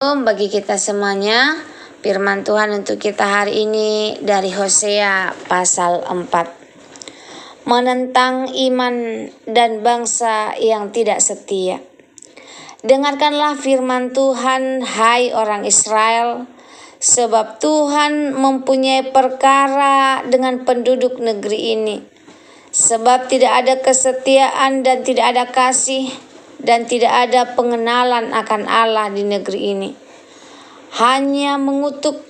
Bagi kita semuanya, firman Tuhan untuk kita hari ini dari Hosea pasal 4. Menentang iman dan bangsa yang tidak setia. Dengarkanlah firman Tuhan, hai orang Israel, sebab Tuhan mempunyai perkara dengan penduduk negeri ini. Sebab tidak ada kesetiaan dan tidak ada kasih, dan tidak ada pengenalan akan Allah di negeri ini. Hanya mengutuk,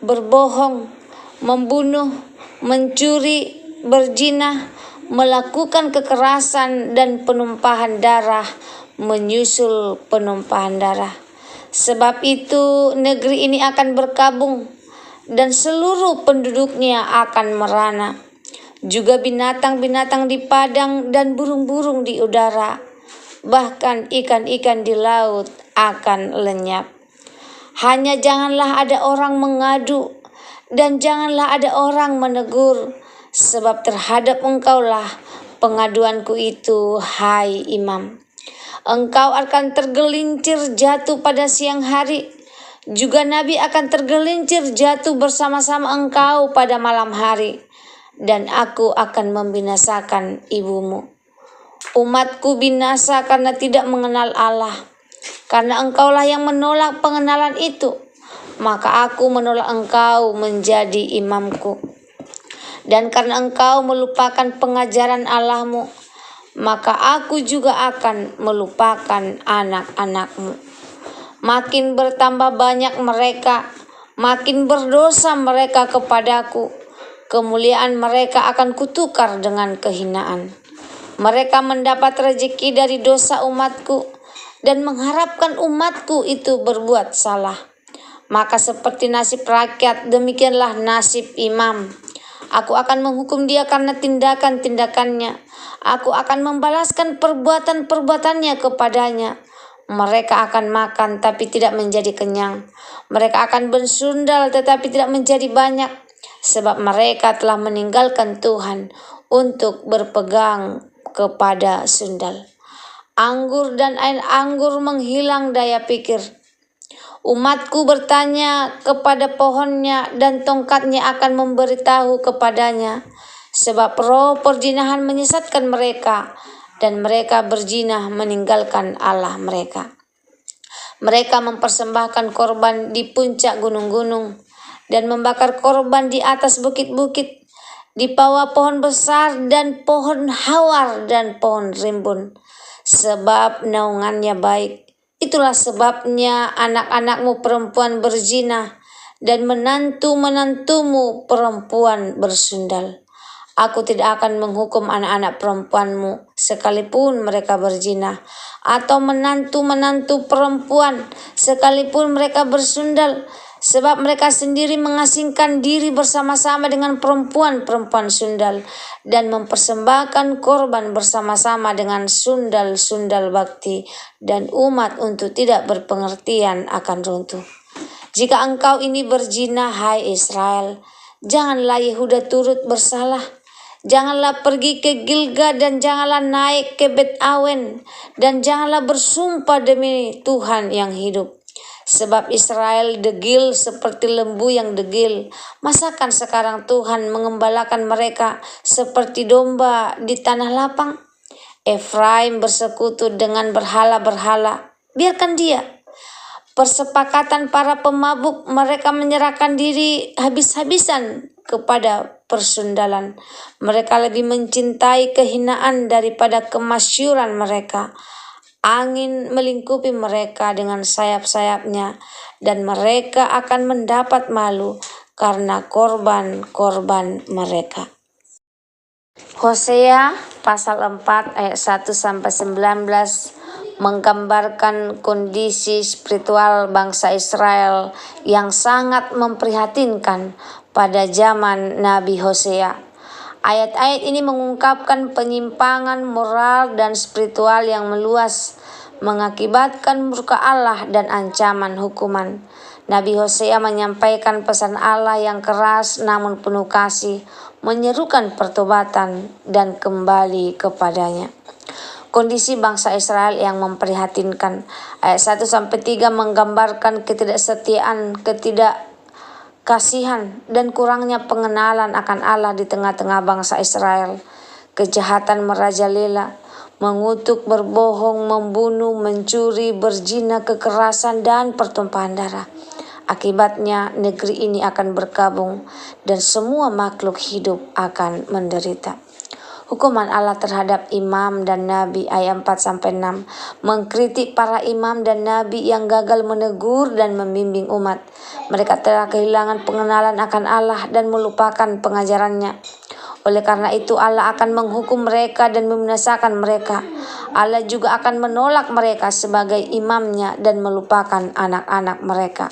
berbohong, membunuh, mencuri, berzina, melakukan kekerasan dan penumpahan darah, menyusul penumpahan darah. Sebab itu negeri ini akan berkabung dan seluruh penduduknya akan merana. Juga binatang-binatang di padang dan burung-burung di udara, bahkan ikan-ikan di laut akan lenyap. Hanya janganlah ada orang mengadu dan janganlah ada orang menegur, sebab terhadap engkaulah pengaduanku itu, hai imam. Engkau akan tergelincir jatuh pada siang hari, juga nabi akan tergelincir jatuh bersama-sama engkau pada malam hari, dan aku akan membinasakan ibumu. Umatku binasa karena tidak mengenal Allah. Karena engkaulah yang menolak pengenalan itu, maka aku menolak engkau menjadi imamku. Dan karena engkau melupakan pengajaran Allahmu, maka aku juga akan melupakan anak-anakmu. Makin bertambah banyak mereka, makin berdosa mereka kepadaku. Kemuliaan mereka akan kutukar dengan kehinaan. Mereka mendapat rezeki dari dosa umatku dan mengharapkan umatku itu berbuat salah. Maka seperti nasib rakyat, demikianlah nasib imam. Aku akan menghukum dia karena tindakan-tindakannya. Aku akan membalaskan perbuatan-perbuatannya kepadanya. Mereka akan makan tapi tidak menjadi kenyang. Mereka akan bersundal tetapi tidak menjadi banyak. Sebab mereka telah meninggalkan Tuhan untuk berpegang kepada sundal. Anggur dan air anggur menghilang daya pikir. Umatku bertanya kepada pohonnya dan tongkatnya akan memberitahu kepadanya. Sebab roh perzinahan menyesatkan mereka dan mereka berzina meninggalkan Allah mereka. Mereka mempersembahkan korban di puncak gunung-gunung dan membakar korban di atas bukit-bukit, di bawah pohon besar dan pohon hawar dan pohon rimbun. Sebab naungannya baik. Itulah sebabnya anak-anakmu perempuan berzina dan menantu-menantumu perempuan bersundal. Aku tidak akan menghukum anak-anak perempuanmu sekalipun mereka berzina, atau menantu-menantu perempuan sekalipun mereka bersundal, sebab mereka sendiri mengasingkan diri bersama-sama dengan perempuan-perempuan sundal dan mempersembahkan korban bersama-sama dengan sundal-sundal bakti, dan umat untuk tidak berpengertian akan runtuh. Jika engkau ini berzina, hai Israel, janganlah Yehuda turut bersalah. Janganlah pergi ke Gilgal dan janganlah naik ke Bet Awen, dan janganlah bersumpah demi Tuhan yang hidup. Sebab Israel degil seperti lembu yang degil. Masakan sekarang Tuhan mengembalakan mereka seperti domba di tanah lapang? Efraim bersekutu dengan berhala-berhala. Biarkan dia. Persepakatan para pemabuk, mereka menyerahkan diri habis-habisan kepada persundalan. Mereka lebih mencintai kehinaan daripada kemasyuran mereka. Angin melingkupi mereka dengan sayap-sayapnya, dan mereka akan mendapat malu karena korban-korban mereka. Hosea pasal 4 ayat 1-19 menggambarkan kondisi spiritual bangsa Israel yang sangat memprihatinkan pada zaman Nabi Hosea. Ayat-ayat ini mengungkapkan penyimpangan moral dan spiritual yang meluas, mengakibatkan murka Allah dan ancaman hukuman. Nabi Hosea menyampaikan pesan Allah yang keras namun penuh kasih, menyerukan pertobatan dan kembali kepadanya. Kondisi bangsa Israel yang memprihatinkan. Ayat 1-3 menggambarkan ketidaksetiaan, kasihan dan kurangnya pengenalan akan Allah di tengah-tengah bangsa Israel. Kejahatan merajalela, mengutuk, berbohong, membunuh, mencuri, berzina, kekerasan, dan pertumpahan darah. Akibatnya negeri ini akan berkabung dan semua makhluk hidup akan menderita. Hukuman Allah terhadap imam dan nabi ayat 4-6 mengkritik para imam dan nabi yang gagal menegur dan membimbing umat. Mereka telah kehilangan pengenalan akan Allah dan melupakan pengajarannya. Oleh karena itu Allah akan menghukum mereka dan membinasakan mereka. Allah juga akan menolak mereka sebagai imamnya dan melupakan anak-anak mereka.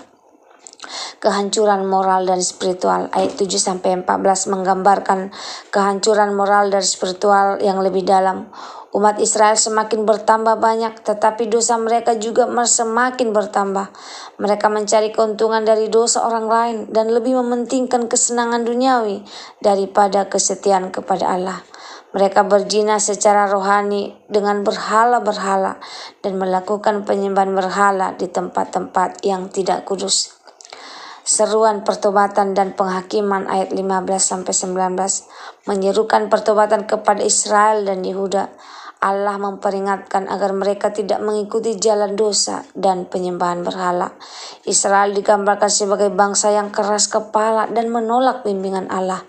Kehancuran moral dan spiritual ayat 7-14 menggambarkan kehancuran moral dan spiritual yang lebih dalam. Umat Israel semakin bertambah banyak, tetapi dosa mereka juga semakin bertambah. Mereka mencari keuntungan dari dosa orang lain dan lebih mementingkan kesenangan duniawi daripada kesetiaan kepada Allah. Mereka berzina secara rohani dengan berhala-berhala dan melakukan penyembahan berhala di tempat-tempat yang tidak kudus. Seruan pertobatan dan penghakiman ayat 15-19 menyerukan pertobatan kepada Israel dan Yehuda. Allah memperingatkan agar mereka tidak mengikuti jalan dosa dan penyembahan berhala. Israel digambarkan sebagai bangsa yang keras kepala dan menolak bimbingan Allah.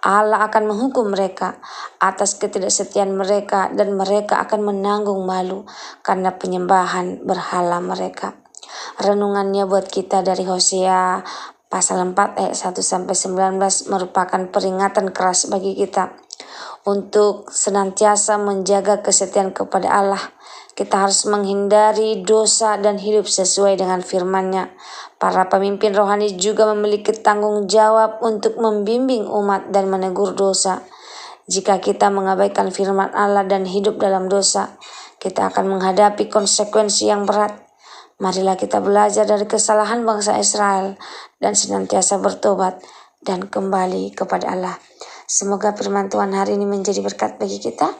Allah akan menghukum mereka atas ketidaksetiaan mereka dan mereka akan menanggung malu karena penyembahan berhala mereka. Renungannya buat kita dari Hosea pasal 4 ayat 1-19 merupakan peringatan keras bagi kita untuk senantiasa menjaga kesetiaan kepada Allah. Kita harus menghindari dosa dan hidup sesuai dengan firman-Nya. Para pemimpin rohani juga memiliki tanggung jawab untuk membimbing umat dan menegur dosa. Jika kita mengabaikan firman Allah dan hidup dalam dosa, kita akan menghadapi konsekuensi yang berat. Marilah kita belajar dari kesalahan bangsa Israel dan senantiasa bertobat dan kembali kepada Allah. Semoga firman Tuhan hari ini menjadi berkat bagi kita.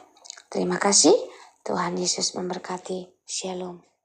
Terima kasih. Tuhan Yesus memberkati. Shalom.